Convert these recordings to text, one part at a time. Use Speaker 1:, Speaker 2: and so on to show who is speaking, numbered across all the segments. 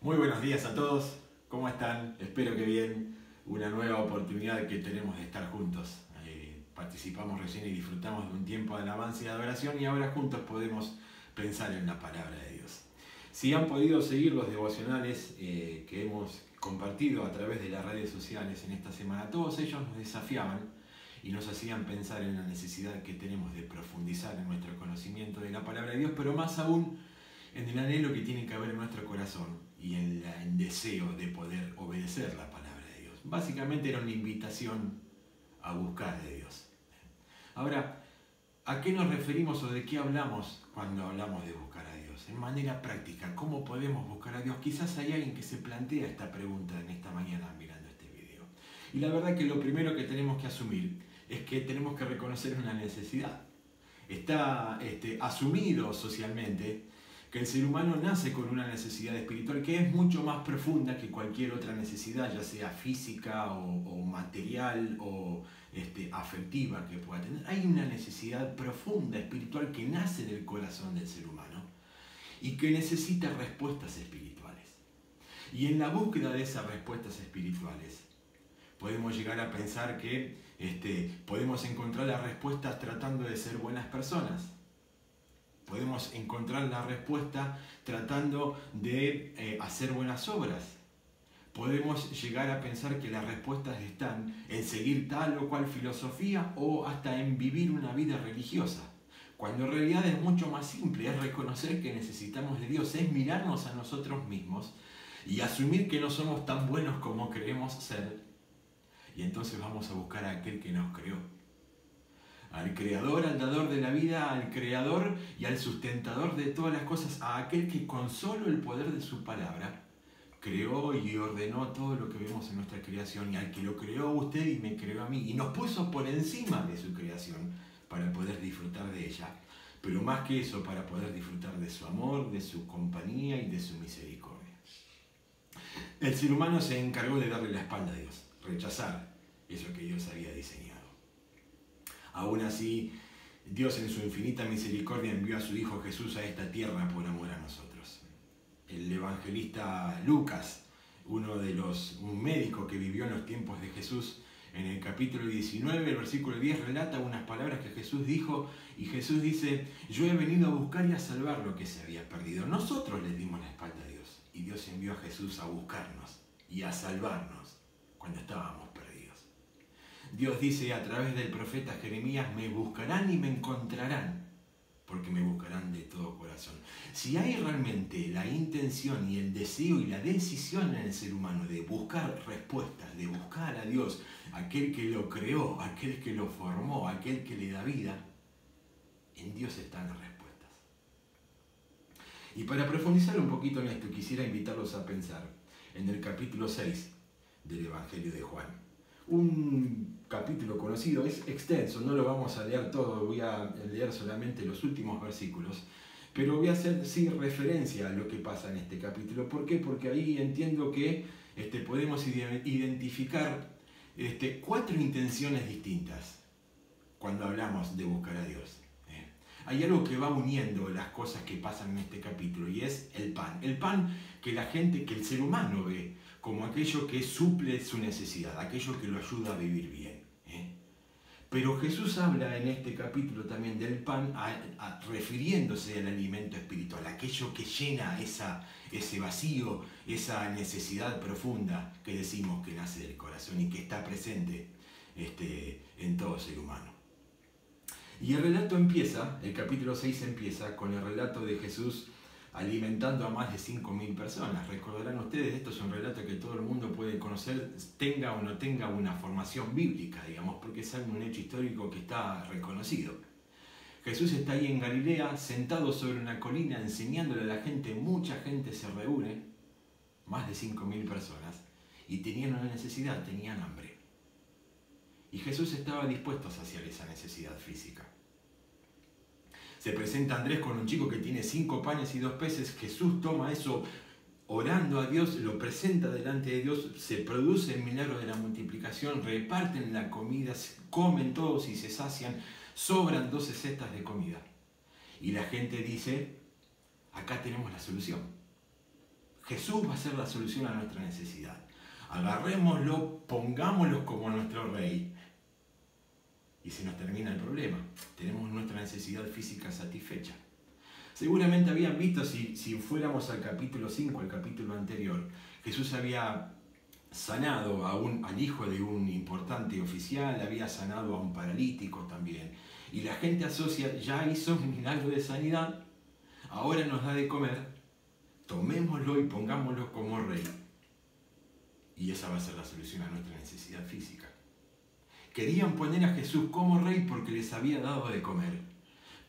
Speaker 1: Muy buenos días a todos, ¿cómo están? Espero que bien. Una nueva oportunidad que tenemos de estar juntos. Participamos recién y disfrutamos de un tiempo de alabanza y de adoración y ahora juntos podemos pensar en la palabra de Dios. Si han podido seguir los devocionales que hemos compartido a través de las redes sociales en esta semana, todos ellos nos desafiaban y nos hacían pensar en la necesidad que tenemos de profundizar en nuestro conocimiento de la palabra de Dios, pero más aún en el anhelo que tiene que haber en nuestro corazón y en el deseo de poder obedecer la palabra de Dios. Básicamente era una invitación a buscar de Dios. Ahora, ¿a qué nos referimos o de qué hablamos cuando hablamos de buscar a Dios? En manera práctica, ¿cómo podemos buscar a Dios? Quizás hay alguien que se plantea esta pregunta en esta mañana mirando este video. Y la verdad que lo primero que tenemos que asumir es que tenemos que reconocer una necesidad. Está asumido socialmente que el ser humano nace con una necesidad espiritual que es mucho más profunda que cualquier otra necesidad, ya sea física o material o afectiva que pueda tener. Hay una necesidad profunda espiritual que nace del corazón del ser humano y que necesita respuestas espirituales. Y en la búsqueda de esas respuestas espirituales podemos llegar a pensar que podemos encontrar las respuestas tratando de ser buenas personas. Podemos encontrar la respuesta tratando de hacer buenas obras. Podemos llegar a pensar que las respuestas están en seguir tal o cual filosofía o hasta en vivir una vida religiosa. Cuando en realidad es mucho más simple, es reconocer que necesitamos de Dios, es mirarnos a nosotros mismos y asumir que no somos tan buenos como creemos ser. Y entonces vamos a buscar a aquel que nos creó. Al creador, al dador de la vida, al creador y al sustentador de todas las cosas, a aquel que con solo el poder de su palabra creó y ordenó todo lo que vemos en nuestra creación, y al que lo creó a usted y me creó a mí y nos puso por encima de su creación para poder disfrutar de ella, pero más que eso, para poder disfrutar de su amor, de su compañía y de su misericordia. El ser humano se encargó de darle la espalda a Dios, rechazar eso que Dios había diseñado. Aún así, Dios en su infinita misericordia envió a su Hijo Jesús a esta tierra por amor a nosotros. El evangelista Lucas, un médico que vivió en los tiempos de Jesús, en el capítulo 19, el versículo 10, relata unas palabras que Jesús dijo, y Jesús dice: yo he venido a buscar y a salvar lo que se había perdido. Nosotros le dimos la espalda a Dios, y Dios envió a Jesús a buscarnos y a salvarnos cuando estábamos perdidos. Dios dice a través del profeta Jeremías: me buscarán y me encontrarán, porque me buscarán de todo corazón. Si hay realmente la intención y el deseo y la decisión en el ser humano de buscar respuestas, de buscar a Dios, aquel que lo creó, aquel que lo formó, aquel que le da vida, en Dios están las respuestas. Y para profundizar un poquito en esto, quisiera invitarlos a pensar en el capítulo 6 del Evangelio de Juan. Un capítulo conocido, es extenso, no lo vamos a leer todo, voy a leer solamente los últimos versículos, pero voy a hacer sí referencia a lo que pasa en este capítulo. ¿Por qué? Porque ahí entiendo que podemos identificar 4 intenciones distintas cuando hablamos de buscar a Dios. Hay algo que va uniendo las cosas que pasan en este capítulo, y es el pan. El pan que que el ser humano ve como aquello que suple su necesidad, aquello que lo ayuda a vivir bien. Pero Jesús habla en este capítulo también del pan refiriéndose al alimento espiritual, aquello que llena ese vacío, esa necesidad profunda que decimos que nace del corazón y que está presente en todo ser humano. Y el relato empieza, el capítulo 6 empieza con el relato de Jesús alimentando a más de 5.000 personas. Recordarán ustedes, esto es un relato que todo el mundo puede conocer, tenga o no tenga una formación bíblica, digamos, porque es un hecho histórico que está reconocido. Jesús está ahí en Galilea, sentado sobre una colina, enseñándole a la gente. Mucha gente se reúne, más de 5.000 personas, y tenían una necesidad, tenían hambre. Y Jesús estaba dispuesto a saciar esa necesidad física. Se presenta Andrés con un chico que tiene 5 panes y 2 peces. Jesús toma eso, orando a Dios, lo presenta delante de Dios, se produce el milagro de la multiplicación, reparten la comida, comen todos y se sacian, sobran 12 cestas de comida. Y la gente dice: acá tenemos la solución. Jesús va a ser la solución a nuestra necesidad. Agarrémoslo, pongámoslo como nuestro rey. Y se nos termina el problema. Tenemos nuestra necesidad física satisfecha. Seguramente habían visto, si fuéramos al capítulo 5, al capítulo anterior, Jesús había sanado al hijo de un importante oficial, había sanado a un paralítico también. Y la gente asocia, ya hizo un milagro de sanidad, ahora nos da de comer, tomémoslo y pongámoslo como rey. Y esa va a ser la solución a nuestra necesidad física. Querían poner a Jesús como rey porque les había dado de comer,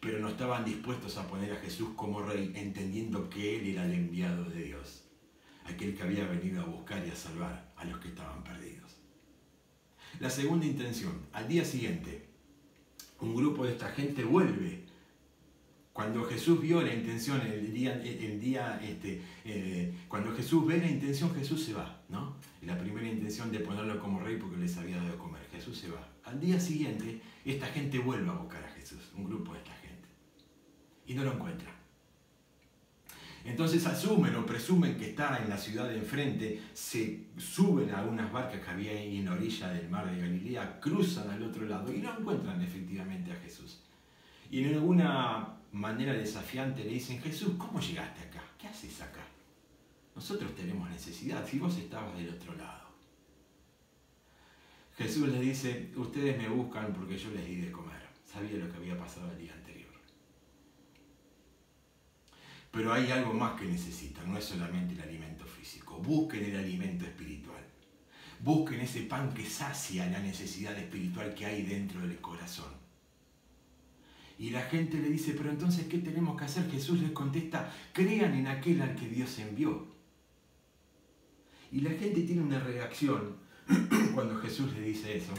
Speaker 1: pero no estaban dispuestos a poner a Jesús como rey, entendiendo que Él era el enviado de Dios, aquel que había venido a buscar y a salvar a los que estaban perdidos. La segunda intención, al día siguiente, un grupo de esta gente vuelve. Cuando Jesús vio la intención, cuando Jesús ve la intención, Jesús se va, ¿no? La primera intención de ponerlo como rey porque les había dado de comer, Jesús se va. Al día siguiente, esta gente vuelve a buscar a Jesús, un grupo de esta gente, y no lo encuentra. Entonces asumen o presumen que está en la ciudad de enfrente, se suben a unas barcas que había ahí en la orilla del mar de Galilea, cruzan al otro lado y no encuentran efectivamente a Jesús. Y en alguna manera desafiante le dicen: Jesús, ¿cómo llegaste acá? ¿Qué haces acá? Nosotros tenemos necesidad, si vos estabas del otro lado. Jesús les dice: ustedes me buscan porque yo les di de comer. Sabía lo que había pasado el día anterior. Pero hay algo más que necesitan, no es solamente el alimento físico. Busquen el alimento espiritual. Busquen ese pan que sacia la necesidad espiritual que hay dentro del corazón. Y la gente le dice: pero entonces, ¿qué tenemos que hacer? Jesús les contesta: crean en aquel al que Dios envió. Y la gente tiene una reacción cuando Jesús le dice eso,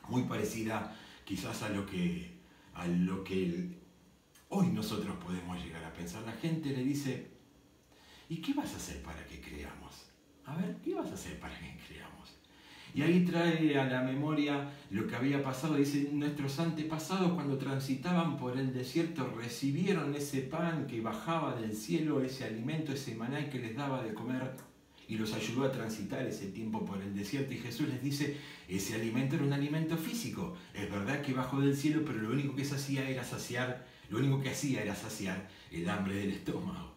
Speaker 1: muy parecida quizás a lo que hoy nosotros podemos llegar a pensar. La gente le dice: ¿y qué vas a hacer para que creamos? A ver, ¿qué vas a hacer para que creamos? Y ahí trae a la memoria lo que había pasado. Dice: nuestros antepasados, cuando transitaban por el desierto, recibieron ese pan que bajaba del cielo, ese alimento, ese maná que les daba de comer, y los ayudó a transitar ese tiempo por el desierto. Y Jesús les dice: ese alimento era un alimento físico. Es verdad que bajó del cielo, pero lo único que hacía era saciar el hambre del estómago.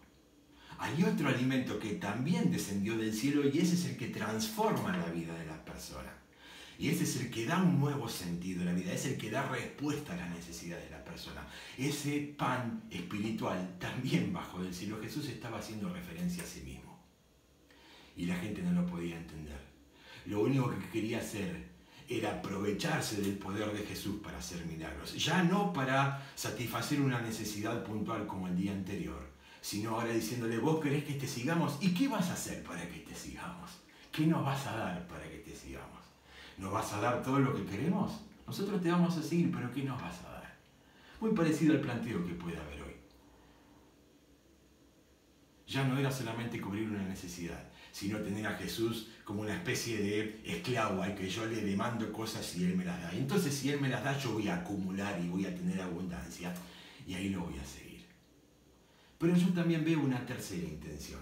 Speaker 1: Hay otro alimento que también descendió del cielo, y ese es el que transforma la vida de las personas. Y ese es el que da un nuevo sentido a la vida, es el que da respuesta a las necesidades de la persona. Ese pan espiritual también bajó del cielo. Jesús estaba haciendo referencia a sí mismo. Y la gente no lo podía entender. Lo único que quería hacer era aprovecharse del poder de Jesús para hacer milagros. Ya no para satisfacer una necesidad puntual como el día anterior, sino ahora diciéndole: vos querés que te sigamos, ¿y qué vas a hacer para que te sigamos? ¿Qué nos vas a dar para que te sigamos? ¿Nos vas a dar todo lo que queremos? Nosotros te vamos a seguir, pero ¿qué nos vas a dar? Muy parecido al planteo que puede haber hoy. Ya no era solamente cubrir una necesidad, sino tener a Jesús como una especie de esclavo al que yo le demando cosas y Él me las da. Y entonces, si Él me las da, yo voy a acumular y voy a tener abundancia, y ahí lo voy a seguir. Pero yo también veo una tercera intención.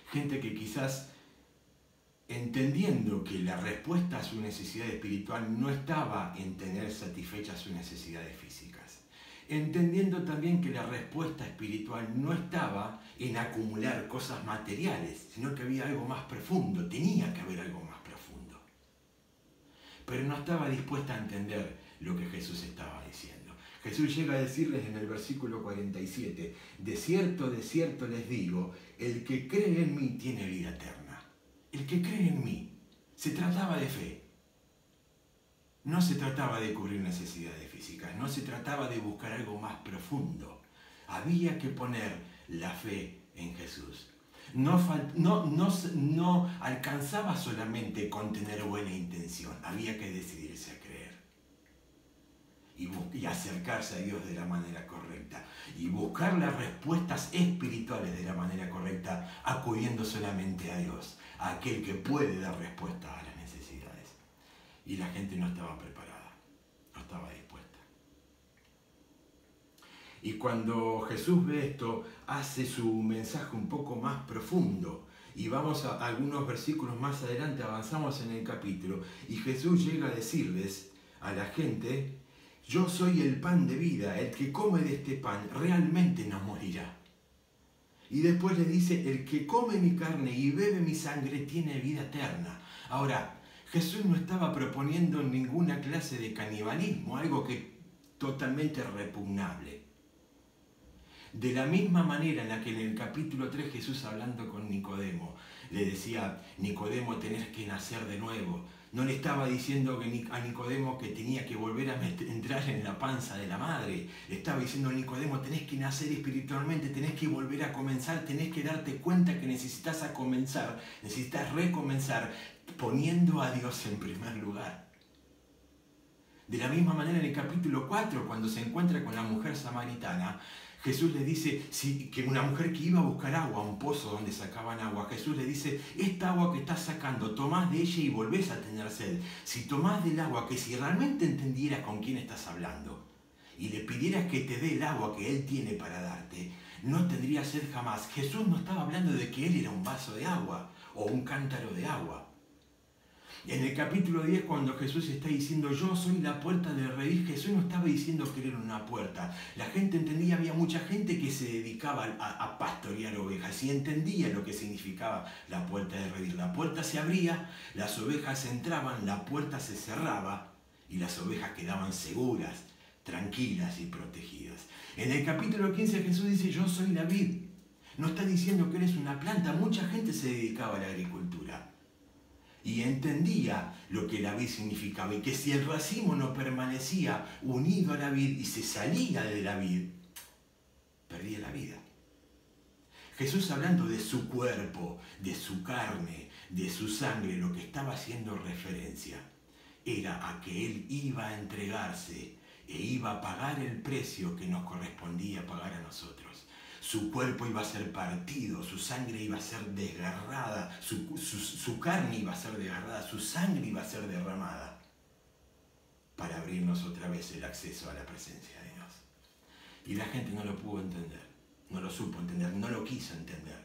Speaker 1: Gente que quizás, entendiendo que la respuesta a su necesidad espiritual no estaba en tener satisfechas sus necesidades físicas, entendiendo también que la respuesta espiritual no estaba en acumular cosas materiales, sino que había algo más profundo, tenía que haber algo más profundo. Pero no estaba dispuesta a entender lo que Jesús estaba diciendo. Jesús llega a decirles en el versículo 47, de cierto les digo, el que cree en mí tiene vida eterna. El que cree en mí. Se trataba de fe. No se trataba de cubrir necesidades físicas, no se trataba de buscar algo más profundo. Había que poner la fe en Jesús. No alcanzaba solamente con tener buena intención, había que decidirse a creer. Y acercarse a Dios de la manera correcta. Y buscar las respuestas espirituales de la manera correcta, acudiendo solamente a Dios, a aquel que puede dar respuesta a las necesidades. Y la gente no estaba preparada, no estaba dispuesta. Y cuando Jesús ve esto, hace su mensaje un poco más profundo. Y vamos a algunos versículos más adelante, avanzamos en el capítulo, y Jesús llega a decirles a la gente: yo soy el pan de vida, el que come de este pan realmente no morirá. Y después le dice: el que come mi carne y bebe mi sangre tiene vida eterna. Ahora, Jesús no estaba proponiendo ninguna clase de canibalismo, algo que totalmente repugnable. De la misma manera en la que en el capítulo 3 Jesús, hablando con Nicodemo, le decía: Nicodemo, tenés que nacer de nuevo. No le estaba diciendo a Nicodemo que tenía que volver a entrar en la panza de la madre. Le estaba diciendo: Nicodemo, tenés que nacer espiritualmente, tenés que volver a comenzar, tenés que darte cuenta que necesitas recomenzar poniendo a Dios en primer lugar. De la misma manera en el capítulo 4, cuando se encuentra con la mujer samaritana, Jesús le dice que una mujer que iba a buscar agua a un pozo donde sacaban agua, Jesús le dice: esta agua que estás sacando, tomás de ella y volvés a tener sed. Si tomás del agua, que si realmente entendieras con quién estás hablando y le pidieras que te dé el agua que Él tiene para darte, no tendrías sed jamás. Jesús no estaba hablando de que Él era un vaso de agua o un cántaro de agua. En el capítulo 10, cuando Jesús está diciendo: yo soy la puerta del redil, Jesús no estaba diciendo que era una puerta. La gente entendía, había mucha gente que se dedicaba a pastorear ovejas y entendía lo que significaba la puerta del redil. La puerta se abría, las ovejas entraban, la puerta se cerraba y las ovejas quedaban seguras, tranquilas y protegidas. En el capítulo 15 Jesús dice: yo soy la vid. No está diciendo que eres una planta. Mucha gente se dedicaba a la agricultura y entendía lo que la vid significaba, y que si el racimo no permanecía unido a la vid y se salía de la vid, perdía la vida. Jesús, hablando de su cuerpo, de su carne, de su sangre, lo que estaba haciendo referencia era a que Él iba a entregarse e iba a pagar el precio que nos correspondía pagar a nosotros. Su cuerpo iba a ser partido, su sangre iba a ser desgarrada, su carne iba a ser desgarrada, su sangre iba a ser derramada para abrirnos otra vez el acceso a la presencia de Dios. Y la gente no lo pudo entender, no lo supo entender, no lo quiso entender.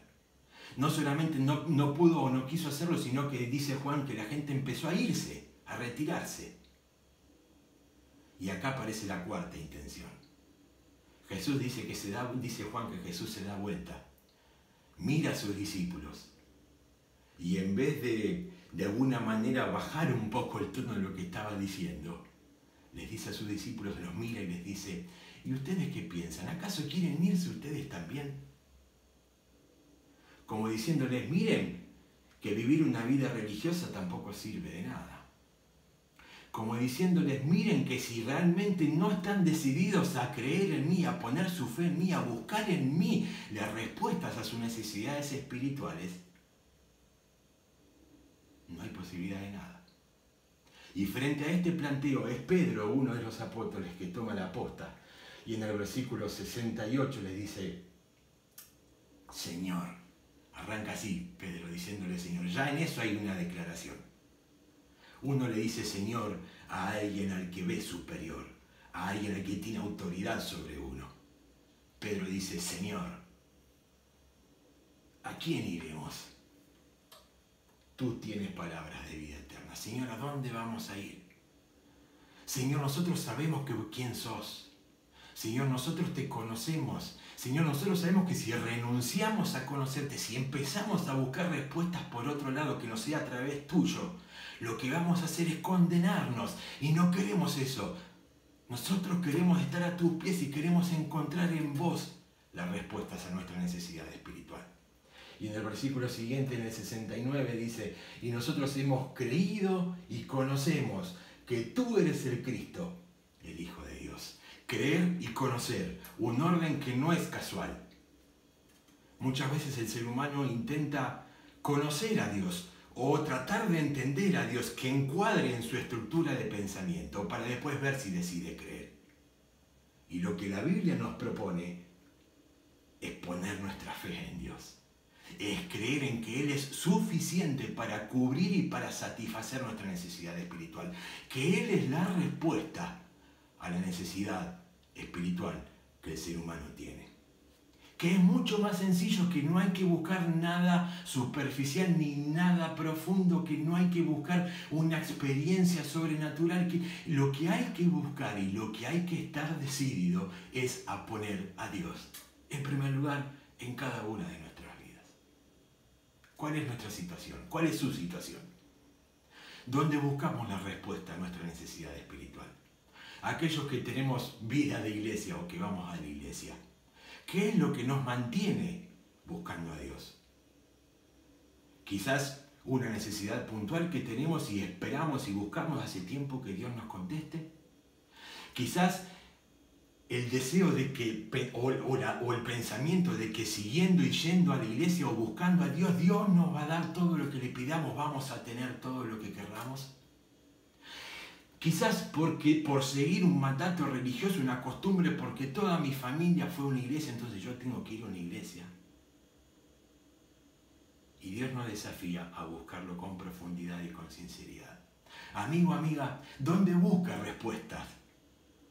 Speaker 1: No solamente no pudo o no quiso hacerlo, sino que dice Juan que la gente empezó a irse, a retirarse. Y acá aparece la cuarta intención. Jesús dice Juan que Jesús se da vuelta, mira a sus discípulos y en vez de alguna manera bajar un poco el tono de lo que estaba diciendo, les dice a sus discípulos, los mira y les dice: ¿y ustedes qué piensan? ¿Acaso quieren irse ustedes también? Como diciéndoles: miren que vivir una vida religiosa tampoco sirve de nada. Como diciéndoles: miren que si realmente no están decididos a creer en mí, a poner su fe en mí, a buscar en mí las respuestas a sus necesidades espirituales, no hay posibilidad de nada. Y frente a este planteo es Pedro, uno de los apóstoles, que toma la posta y en el versículo 68 le dice: Señor, arranca así Pedro diciéndole Señor. Ya en eso hay una declaración. Uno le dice Señor a alguien al que ve superior, a alguien al que tiene autoridad sobre uno. Pedro dice: Señor, ¿a quién iremos? Tú tienes palabras de vida eterna. Señor, ¿a dónde vamos a ir? Señor, nosotros sabemos quién sos. Señor, nosotros te conocemos. Señor, nosotros sabemos que si renunciamos a conocerte, si empezamos a buscar respuestas por otro lado que no sea a través tuyo, lo que vamos a hacer es condenarnos. Y no queremos eso. Nosotros queremos estar a tus pies y queremos encontrar en vos las respuestas a nuestra necesidad espiritual. Y en el versículo siguiente, en el 69, dice: y nosotros hemos creído y conocemos que tú eres el Cristo, el Hijo de Dios. Creer y conocer, un orden que no es casual. Muchas veces el ser humano intenta conocer a Dios o tratar de entender a Dios, que encuadre en su estructura de pensamiento, para después ver si decide creer. Y lo que la Biblia nos propone es poner nuestra fe en Dios. Es creer en que Él es suficiente para cubrir y para satisfacer nuestra necesidad espiritual. Que Él es la respuesta a la necesidad espiritual que el ser humano tiene. Que es mucho más sencillo, que no hay que buscar nada superficial ni nada profundo, que no hay que buscar una experiencia sobrenatural, que lo que hay que buscar y lo que hay que estar decidido es a poner a Dios en primer lugar en cada una de nuestras vidas. ¿Cuál es nuestra situación? ¿Cuál es su situación? ¿Dónde buscamos la respuesta a nuestra necesidad espiritual? Aquellos que tenemos vida de iglesia o que vamos a la iglesia, ¿qué es lo que nos mantiene buscando a Dios? Quizás una necesidad puntual que tenemos y esperamos y buscamos hace tiempo que Dios nos conteste. Quizás el deseo de que, o el pensamiento de que siguiendo y yendo a la iglesia o buscando a Dios, Dios nos va a dar todo lo que le pidamos, vamos a tener todo lo que querramos. Quizás porque por seguir un mandato religioso, una costumbre, porque toda mi familia fue a una iglesia, entonces yo tengo que ir a una iglesia. Y Dios nos desafía a buscarlo con profundidad y con sinceridad. Amigo, amiga, ¿dónde busca respuestas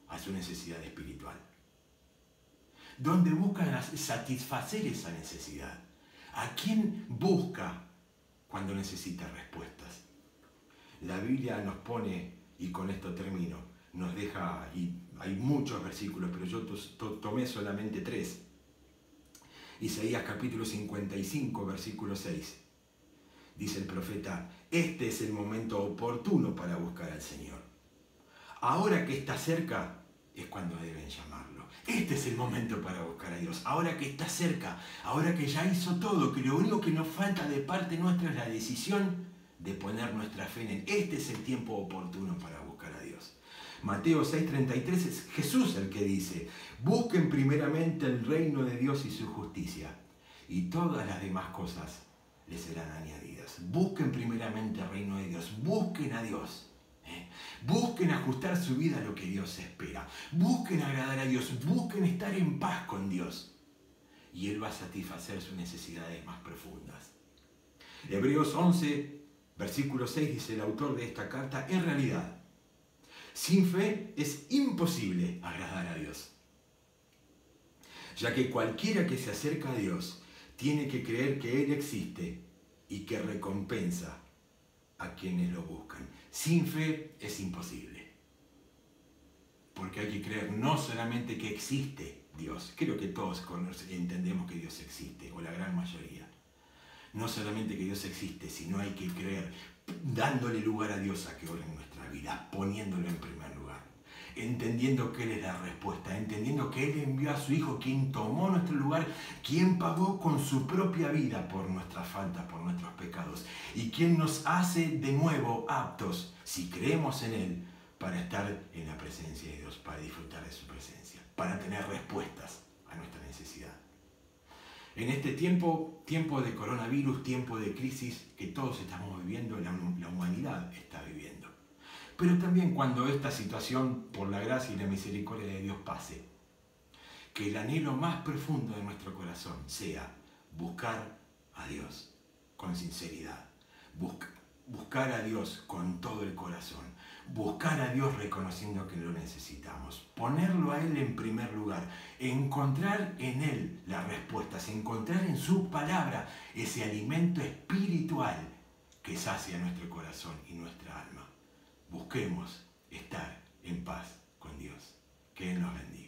Speaker 1: a su necesidad espiritual? ¿Dónde busca satisfacer esa necesidad? ¿A quién busca cuando necesita respuestas? La Biblia nos pone, y con esto termino, nos deja, y hay muchos versículos, pero yo tomé solamente 3. Isaías capítulo 55, versículo 6. Dice el profeta: este es el momento oportuno para buscar al Señor. Ahora que está cerca es cuando deben llamarlo. Este es el momento para buscar a Dios. Ahora que está cerca, ahora que ya hizo todo, que lo único que nos falta de parte nuestra es la decisión de poner nuestra fe en Él. Este es el tiempo oportuno para buscar a Dios. Mateo 6:33 es Jesús el que dice: busquen primeramente el reino de Dios y su justicia, y todas las demás cosas les serán añadidas. Busquen primeramente el reino de Dios, busquen a Dios. Busquen ajustar su vida a lo que Dios espera. Busquen agradar a Dios, busquen estar en paz con Dios. Y Él va a satisfacer sus necesidades más profundas. Hebreos 11, versículo 6 dice el autor de esta carta: en realidad, sin fe es imposible agradar a Dios, ya que cualquiera que se acerca a Dios tiene que creer que Él existe y que recompensa a quienes lo buscan. Sin fe es imposible, porque hay que creer no solamente que existe Dios, creo que todos entendemos que Dios existe, o la gran mayoría. No solamente que Dios existe, sino hay que creer, dándole lugar a Dios a que obre en nuestra vida, poniéndolo en primer lugar, entendiendo que Él es la respuesta, entendiendo que Él envió a su Hijo, quien tomó nuestro lugar, quien pagó con su propia vida por nuestras faltas, por nuestros pecados, y quien nos hace de nuevo aptos, si creemos en Él, para estar en la presencia de Dios, para disfrutar de su presencia, para tener respuestas a nuestra necesidad. En este tiempo de coronavirus, tiempo de crisis que todos estamos viviendo, la humanidad está viviendo. Pero también cuando esta situación, por la gracia y la misericordia de Dios, pase, que el anhelo más profundo de nuestro corazón sea buscar a Dios con sinceridad, buscar a Dios con todo el corazón, buscar a Dios reconociendo que lo necesitamos, ponerlo a Él en primer lugar, encontrar en Él las respuestas, encontrar en su palabra ese alimento espiritual que sacia nuestro corazón y nuestra alma. Busquemos estar en paz con Dios. Que Él nos bendiga.